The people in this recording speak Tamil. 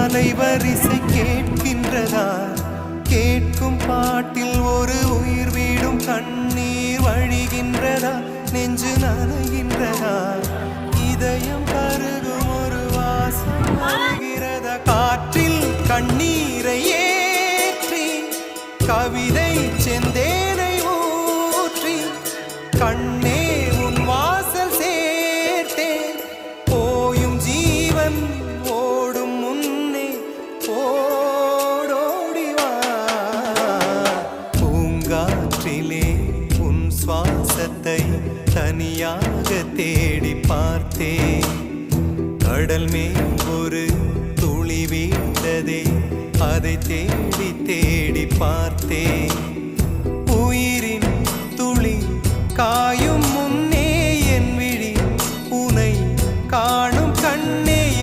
அலைவரிசை கேட்கின்றதா? கேட்கும் பாட்டில் ஒரு உயிர் வீடும் கண்ணீர் வழிகின்றதா? நெஞ்சு நனைகின்றதா? இதயம் கருகும் ஒரு வாசம் வருகிறதா? காற்றில் கண்ணீரை ஏற்றி கவிதை செந்தேனை ஊற்றி கண்ணே உன் வாசல் சேர்த்தேன். போயும் ஜீவன் ஓடும் முன்னே ஓடோடிவா. பூங்காற்றிலே உன் சுவாசத்தை தனியாக தேடி பார்த்தேன். கடல் மேல் ஒரு துளி வீழ்ந்ததே, அதை தேடி தேடி பார்த்தேன். உயிரின் துளி காயும்